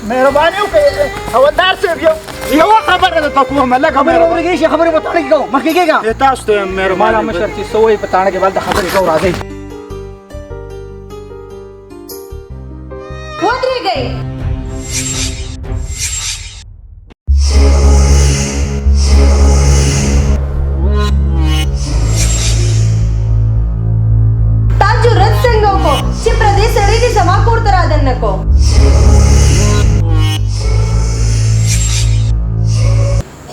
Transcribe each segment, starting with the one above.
مهرباني وکړئ هوادار صاحب یوه خبره درته کوم لږه خبرې ورګې شي خبرې په تاڼه کې کوو مخکې کېږه تاسو ته مهرباني مشر چې څه وایي په تاڼه کې بل د خبرې کوو راځئ ودرېږئ تا جرأت څنګه وکړو چې پردی سړی دې زما کور ته رادننه کو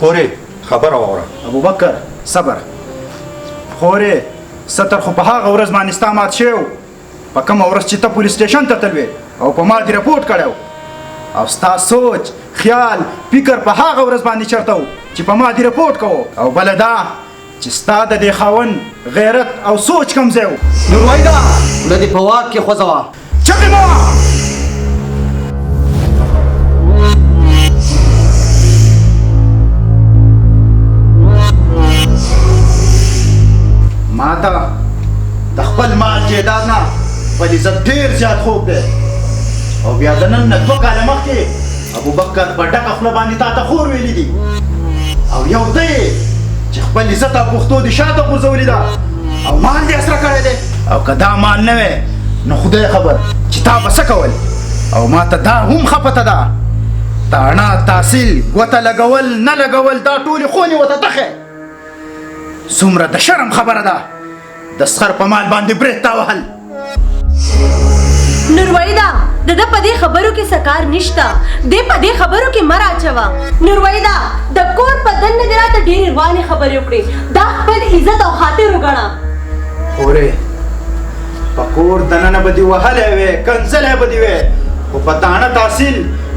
خورې خبره واوره ابوبکر صبر خورې ستر خو په هغه ورځ باندې ستا مات شوی و په کومه ورځ چې ته پولیس سټیشن ته تلوې او په ما دې رپورټ کړی او ستا سوچ خیال فکر په هغه ورځ باندې چېرته و چې په ما دې رپورټ کوو او بله دا چې ستا د دې خاوند غیرت او سوچ کم ځای و نوروايده خوله دې په واک کې خوځوه چغې مه وه ما ته د خپل مال جیداد نه بل عزت ډېر زیات خوب دی او بیا د نن نه 2 کاله مخکې ابوبکر په ډکه خوله باندې تا ته خور ویلي دي او یو دی چې خپل عزت او پښتو دې شاته غورځولې ده او مال دې اسره کړی دی او که دا مال نه وی نو خدای خبر چې تا به څه کول او ما ته دا هم ښه پته ده تاڼه تحصیل ګوته لګول نه لګول دا ټولې خونې ورته تخې څومره د شرم خبره ده د سخر په مال باندې برید تا وهل نوروايده د ده په دې خبرو کې څه کار نشته دې په دې خبرو کې مه راچوه نوروايده د کور په دننه دې راته ډېرې روانې خبرې وکړې دا خپل عزت او خاطر وګڼه خورې په کور دننه به دې وهلی وې کنځلی به دې وې خو په تاڼه تحصیل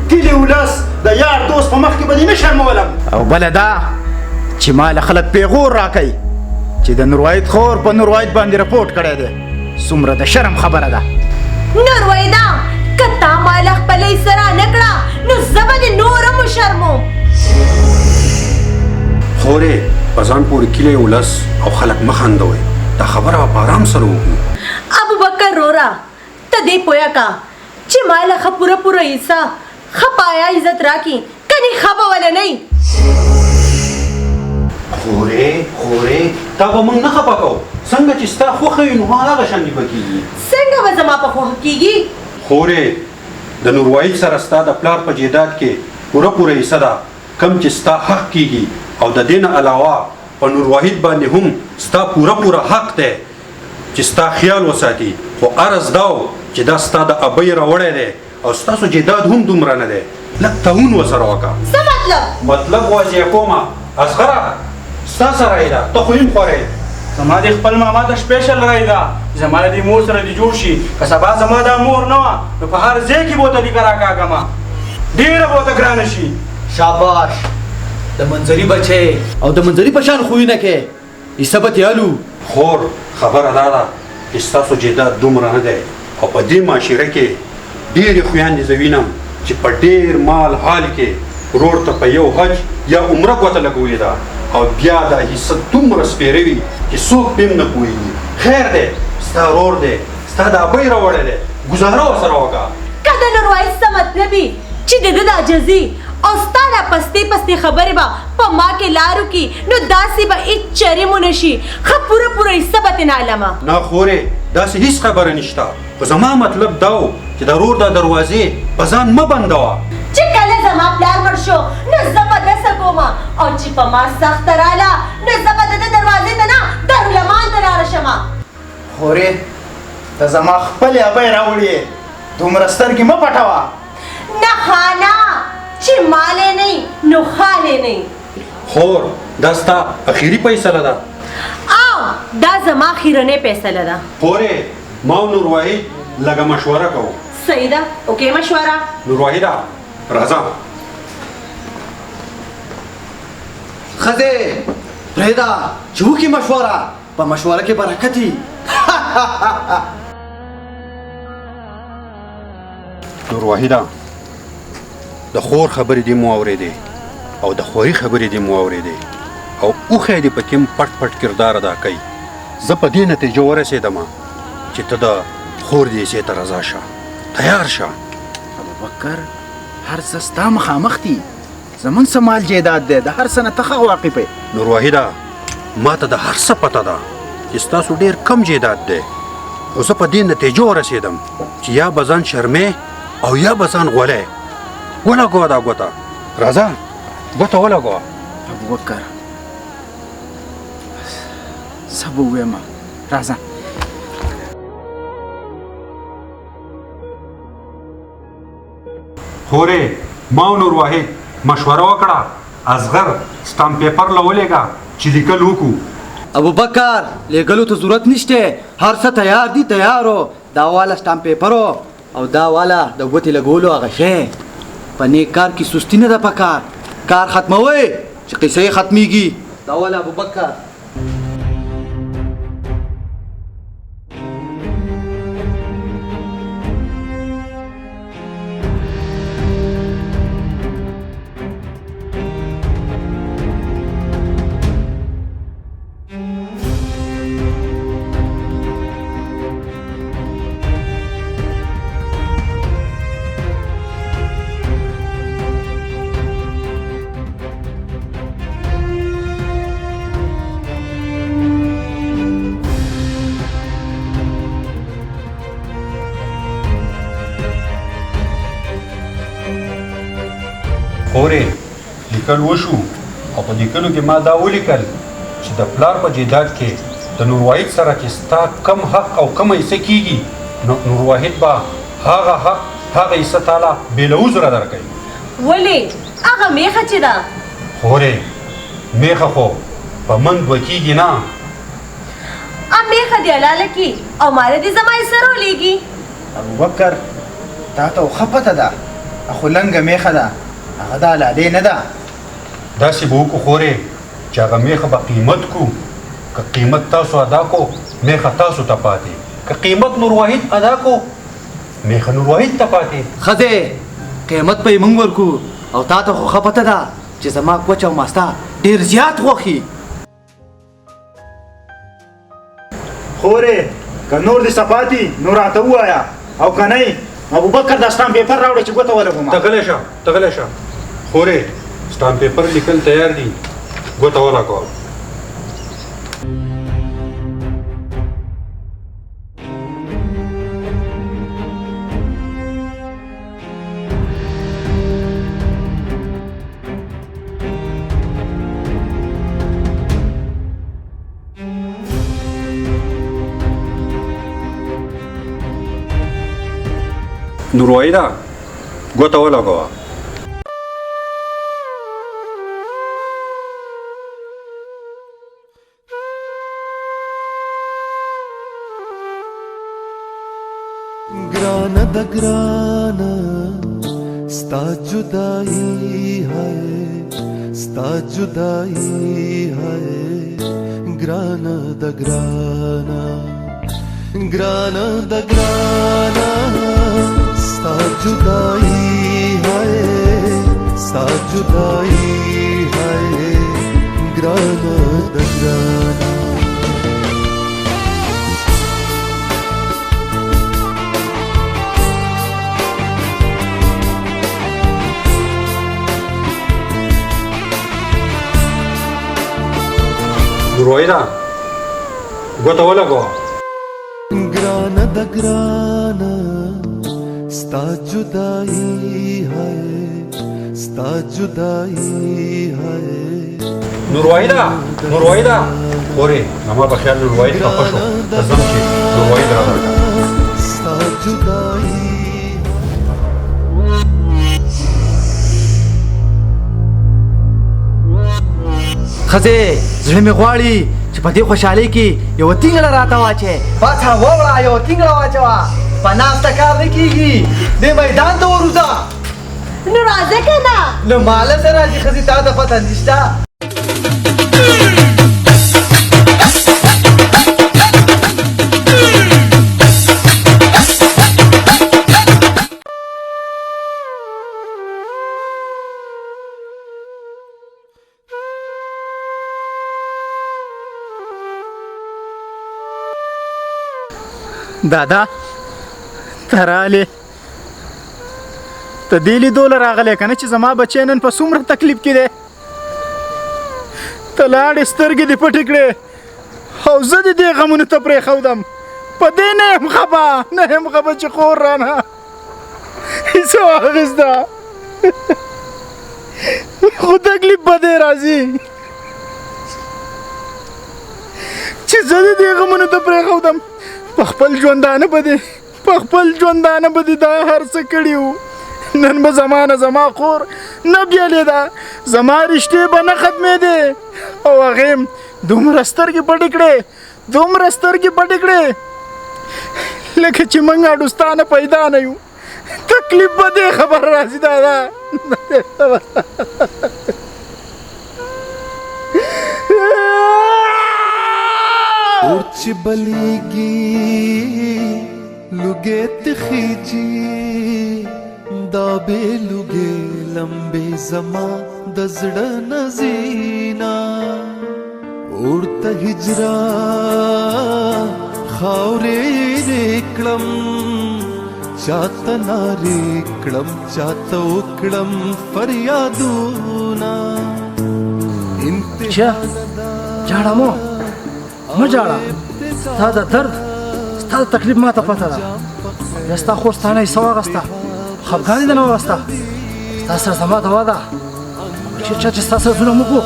کلي ولس د یار دوست په مخ کې به دې نه شرمولم او بله دا چې ما له خلک پیغور راکوي چې د نورواید خور په نورواید باندې رپورټ کړی دی څومره د شرم خبره ده نوروايده که تا ما له خپله ایسه را نه کړه نو زه به دې نور هم وشرموم خورې په ځان پورې کلی ولس او خلک مه خندوئ دا خبره به په ارام سره وکړو ابوبکر رورا ته دې پوهه کا چې ما له ښه پوره ایسه ښه پایا عزت راکړي کنې ښه به وله نه خورې تا به موږ نه خفه کوو څنګه چې ستا خوښه وي نو هغه شان دې به کېږي څنګه به زما په خوښه کېږي خورې د نورواید سره ستا د پلار په جیداد کې پوره حصه ده کم چې ستا حق کېږي او د دې نه علاوه په نورواید باندې هم ستا پوره حق دی چې ستا خیال وساتي خو عرض دا و چې دا ستا د ابۍ راوړی دی او ستاسو جیداد هم دومره نه دی لږ تعاون ورسره وکړه څه مطلب واضح کومه اصغره ستا څه رایې ده ته خو هم خورې زما د خپل ماما ته سپیشل رایې ده زما له دې مور سره دې جوړ شي که سبا زما دا مور نه وه نو په هر ځای کې به ورته لیکه راکاږمه ډېره به ورته ګرانه شي شاباش د منظري بچی او د منظري په شان خویونه کې ایسه به تیالو خور خبره دا ده چې ستاسو جیداد دومره نه دی او په دې معاشره کې ډېرې خویندې زه وینم چې په ډېر مال حال کې ورور ته په یو حج یا عمره ګوته لګولې ده او بیا دا حصه دومره سپېره وي چې څوک پې هم نه پوهېږي خیر دی ستا ورور دی ستا د ابۍ راوړی دی ګزاره ورسره وکړه که د نورواید څه مطلب وي چې د ده د عجزي او ستا دا پستې خبرې به په ما کې لارو کې نو داسې به هېڅ چرې مو نه شي ښه پوره حصه به ترې نهلمه نه خورې داسې هېڅ خبره نشته خو زما مطلب دا و چې د رور دا دروازې په ځان مه بندوه چې کله زما پلار مړ شو نو زه به دسه کوم او چې په ما سخته راله نو زه به د ده دروازې ته نه دارالمان ته رارشمه خورې ته زما خپلې ابۍ راوړې دومره سترګې مه پټوه نه خانه چې مالې نه نو خالې نه خور دا ستا اخري فیصله ده او دا زما خیرنۍ فیصله ده خورې ما او نورواید لږه مشوره کوو صحیح ده اوکې مشوره نورواهیده راځه ښځې پرېږده چې وکړي مشوره په مشوره کې برکت وي نورواهیده د خور خبرې دې مو اورېدې او د خوري خبرې دې مو اورېدې او اوښی دې پکې هم پټ کردار ادا کوي زه په دې نتیجه ورسېدم چې ته د خور دې حصې ته رضا شه تیار شه ابوبکر هر څه ستا مخامخ دي زمون څه مال جایداد دی د هر څه نه ته ښه واقف یې. نور واحده ما ته د هر څه پته ده چې ستاسو ډېر کم جایداد دی، خو زه په دې نتیجو ورسېدم چې یا به ځان شرمې او یا به ځان غولی. ولګوه دا ګوته، راځه ګوته ولګوه. ابوبکر څه به ووایم، راځه. خورې ما او نور واحد مشوره وکړه اصغر سټامپ پیپر له ولېږه چې لیکل وکړو. ابوبکر لېږلو ته ضرورت نشته، هر څه تیار دي، تیارو. دا والا سټامپ پیپرو او دا والا د ګوتې لګولو هغه شی. په نیک کار کې سستی نه ده پکار، کار ختموئ چې قصه یې ختمیږي. دا والا ابوبکر. خورې لیکل وشو او په لیکلو کې ما دا ولیکل چې د پلار په جایداد کې د نور واحد سره چې ستا کم حق او کم حصه کېږي نو نور واحد به هغه حق هغه حصه تاله بې له عذره درکوي. ولې هغه میخه چې ده خورې میخه خو په من دوه کېږي نه. میخه دې حلاله کړي او ماله دې زما حصه راولېږي. ابوبکر تا ته ښه پته ده خو لنګه میخه ده، هغه د حلالې نه ده. داسې به وکړو خورې چې هغه میخه به قیمت کړو، که قیمت تاسو ادا کو میخه تاسو ته پاتې، که قیمت نور واحد ادا کو میخه نور واحد ته پاتې. ښځې قیمت به یې موږ ورکو او تا ته خو ښه پته ده چې زما کوچ او ماستا ډېر زیات خوښي. خورې که نور دې صفاتي نو راته ووایه او که نه ابوبکر دا سټامپ پیپر راوړه چې ګوته ولګوم. ته غلی شه ته غلی شه. خورې سټامپ پیپر لیکل تیار دي، ګوته ولګوه. نور واحده ګوته ولګوه. ग्राना द ग्राना स्ता जुदाई है, स्ता जुदाई है, ग्राना द ग्राना, ग्राना द ग्राना स्ता जुदाई है, स्ता जुदाई है, ग्राना द ग्राना. نور واحده ګوته ولګوه. ग्राना द ग्राना स्ता जुदाई है, स्ता जुदाई है. نور واحده نور واحده خورې زما په خیال نور واحد خفه شو، ته ځم چې نور واحد را درکړه. स्ता जुदाई ښځې زړه مې غواړي چې په دې خوشحالۍ کې یوه تینګړه راته واچې. پاڅه ووړه یوه تینګړه واچوه، په ناسته کار نه کېږي، دې میدان ته وروځه. نو راځه که نه له ماله سره راځي ښځې تا ته پته نشته. دادا ته رالې ته دې لیدو له راغلی که نه چې زما بچی نن په څومره تکلیف کې دی ته لاړې سترګې دې پټې کړې او زه دې دې غمونو ته پرېښودم په دې نه یم خفه نه یم خفه چې خور رانه هیڅ واخیسته خو تکلیف به دې راځي چې زه دې دې غمونو ته پرېښودم په خپل ژوندانه به دې دا هر څه کړي وو نن به زما خور نه بیلېده زما رشتې به نه ختمېدې او هغې دومره سترګې پټې کړې لکه چې موږ اډوستانه پیدا نه یو تکلیف به دې خبر راځي دادا اور چې بلیږي لوګې تخیجي دا به لوګې لمبې زما د زړه نزینا اور ته هجرا خاورې کړم چاته نارې کړم چاته وکړم فریادونه جاړه مو مه جاړه ستا د درد ستا د تکلیف ما ته پته ده بیا ستا خور ستا نه حصه واخېسته خفګان یې دنه واخېسته ستا سره زما دوا ده چې چا چې ستا سره ظلم وکړو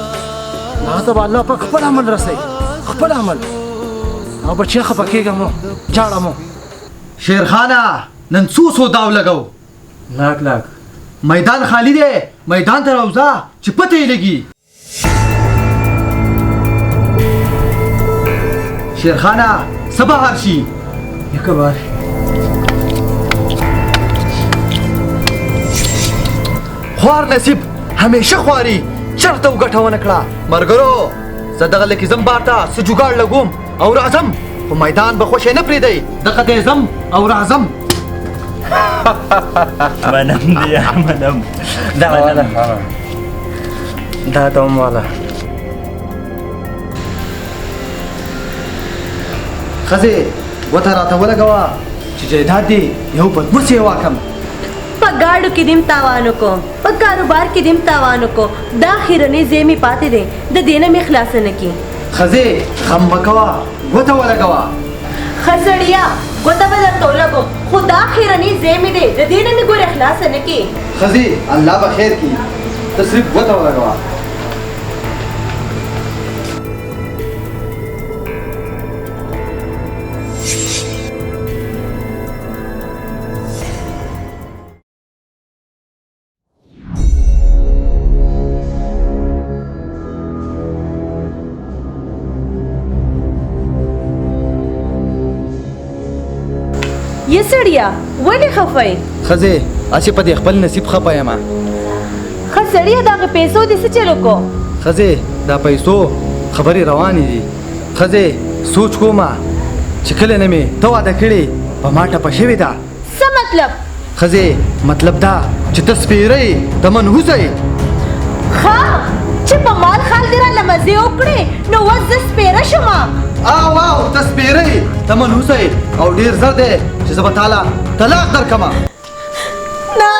هغه ته به الله پاک خپل عمل رسوي خپل عمل او بچی خفه کېږه مو جاړه مو شیرخانه نن څو داو لګو لاک میدان خالی دی میدان ته راوځه چې پته یې لګي شیرخانه څه بهر شي یکه بار خوار نصیب همیشه خواري چرته وګټه ونه کړه ملګرو زه دغه لکیزم بار ته څه جوګاړ لګوم او راځم خو میدان به خوښې نه پرېږدئ دغه دی ځم او راځم منم دیا منم دا والا دا دوم والا ښځې ګوته راته ولګوه چې جایداد دې یو بدمرڅ یې واکم په ګاډو کې دیم تاوانو کو په کاروبار کې دیم تاوانو کو دا خیرنې زیمې پاتې دی د دې نه مې خلاصه نه کی ښځې غم مه کوه ګوته ولګوه ښه سړیه ګوته به درته ولګوم خو دا خیرنې زیمې دی د دې نه مې ګورې خلاصه نه کی ښځې الله به خیر کړي ته صرف ګوته ولګوه یې سړیه ولې خفه یې ښځې هسې په دې خپل نصیب خفه یم ښه سړیه دغه پیسو دې څه چل وکړو ښځې دا پیسو خبرې روانې دي ښځې سوچ کومه چې کله نه مې ته واده کړې په ما ټپه شوې ده څه مطلب ښځې مطلب دا چې ته سپېره یې ته منحوسه یې ښه چې په مال خال دې راله مزې وکړې نو اوس زه سپېره شومه او ته سپېره یې ته منحوسه یې او ډېر زر دی چې زه به تاله طلاق درکړمه نه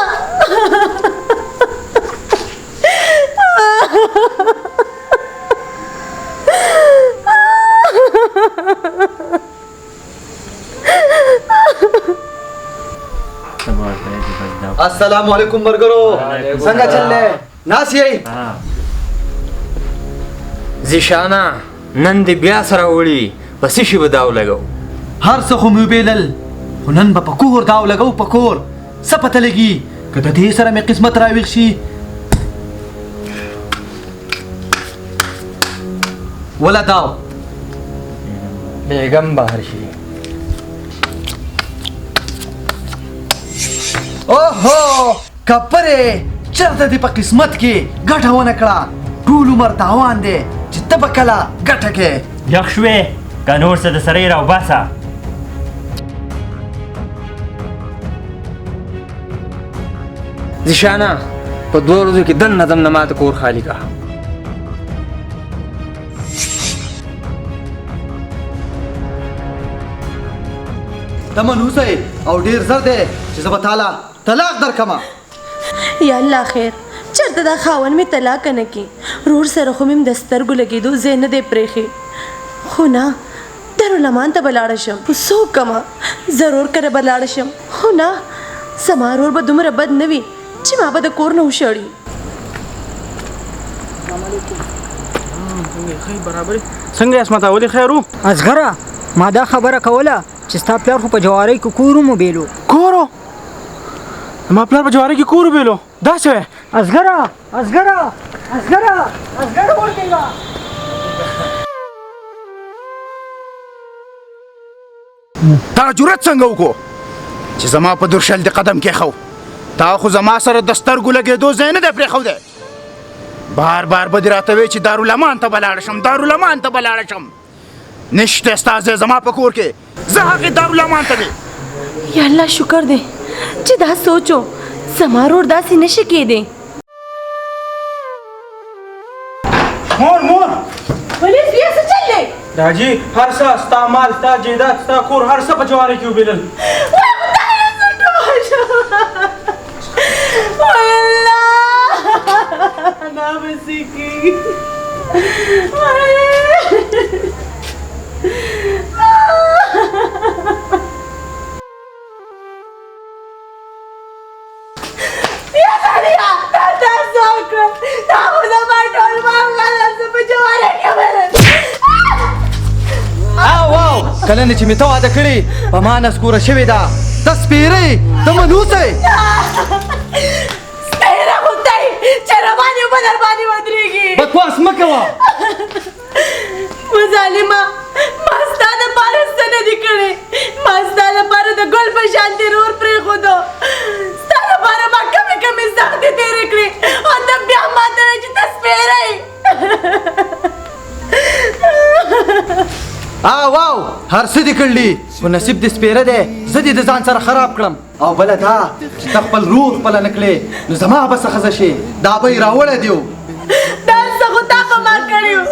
السلام علیکم ملګرو څنګه چل دی ناست یې زیشانه نن دې بیا سره وړي په څه شي به داو لګو هر څه خو مې وبېلل خو نن به په کور داو لګو په کور څه پته لګي که د دې سره مې قسمت راویښ شي ولا داو بیګم بهر شي اوهو کپرې چېرته دې په قسمت کې ګټه ونه کړه ټول عمر تاوان دی چې ته به کله ګټه کې یخ شوې که نور څه د سره یې راوباسه زیشانه په 2 ورځو کې دننه دننه ماته کور خالي کا ته منحوسه یې او ډېر زر دی چې زه به تاله طلاق درکړمه یا الله خیر چرته دا خاون مې طلاق نه کی رور سره خو مې د سترګو لګېدو ځای نه دی پرېښی خو نه دارالمان ته به لاړه شم څوک کمه ضرور کره به لاړه شم خو نه زما رور به دومره بد نه وي چې ما به د کور نه وشړي څنګه یې اسمته ولې خیر وو ازغره ما دا خبره کوله چې ستا پلار خو په جوارۍ کې کور وموبیلو کورو ما پلار په جوارۍ کې کور وبیلو دا څه وی ازغره ورکېږه تا جرأت څنګه وکړو چې زما په درشل دې قدم کېښو تا خو زما سره د سترګو لګېدو ځای نه دی پرېښودی بار بار به دې راته وی چې دارالمان ته به لاړه شم نشته ستا ځای زما په کور کې زه هغې دارالمان ته دی یا الله شکر دی چې دا سوچو زما رور داسې نشي کېدی مور ولې بیا څه چل دی راجي هر څه ستا مال ستا جیدات ستا کور هر څه په جوارۍ کې وبیلل کله نه چې مې ته واده کړې په ما نسکوره شوې ده ته سپېرې ته منوسې سپېره خو دی چې روان یو به در باندې ودرېږي بکواس مه کوه ظالمه ما ستا دپاره څه نه دي کړې ما ستا لپاره د ګل په شانتې رور پرېښودو ستا لپاره ما کمې سختې تېرې کړې او ته بیا ما ته وایې چې ته سپېره یې واو هر څه دې کړلي خو نصیب دې سپېره دی زه دې د ځان سره خراب کړم او بله دا چې ته خپل رور خپله نه کړې نو زما به څه ښځه شي دا به یې راوړی دی دا څه خو تا په ما کړي وو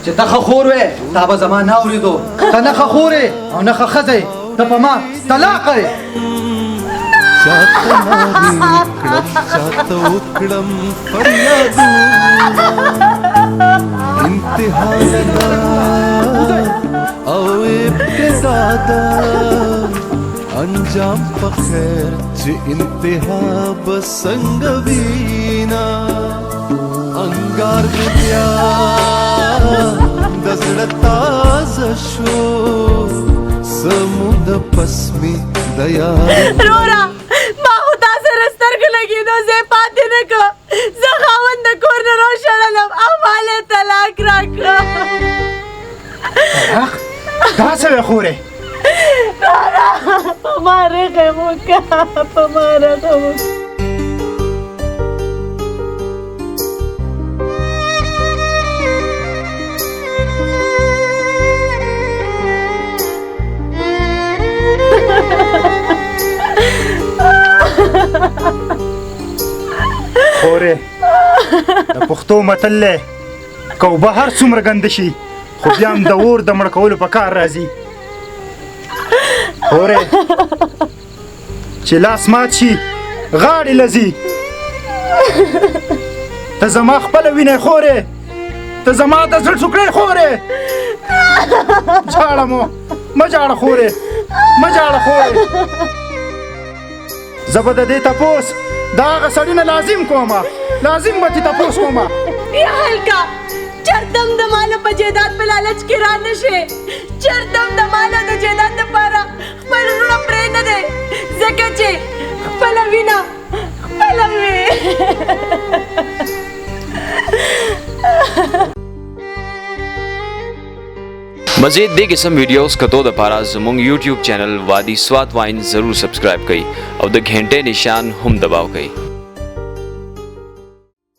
چې ته ښه خور وې تا به زما نه اورېدو ته نه ښه خور یې او نه ښه ښځه یې ته په ما طلاقه یې چاته وکړم فریادونه انتها او ابتدا ده انجام په خیر چې انتها به څنګه وینا انګار مې بیا د زړه تازه شو سمود پس مې د یار رورا ما خو تا سره سترګو لګېدو ځای پاتې نه کړه زه خاوند د کور نه راوشړلم او ما له طلاق راکړه دا څه وی خورې رورا په ما رحم وکړه په ما رحم وکړه خورې د پښتو متل دی که اوبه هر څومره ګنده شي خو بیا هم د اور د مړه کولو په کار راځي خورې چې لاس مات شي غاړې لځي ته زما خپله وینې خورې ته زما د زړه ټوکړې خورې جاړه مه جاړه خورې مه جاړه خورې زه به د دې تپوس د هغه سړي نه لازم کومه لازم به تې تپوس کومه یا هلکه چرتم د ماله په جیداد په لالچ کې را نه شې چرتم د ماله د جیداد دپاره خپل زړه پرې نه دی ځکه چې خپله وینه خپله وې मज़ीद दे किस्म वीडियोस कतो द पारा ज़मूंग यूट्यूब चैनल वादी स्वात वाइन ज़रूर सब्सक्राइब कई और द घंटे निशान हम दबाव कई।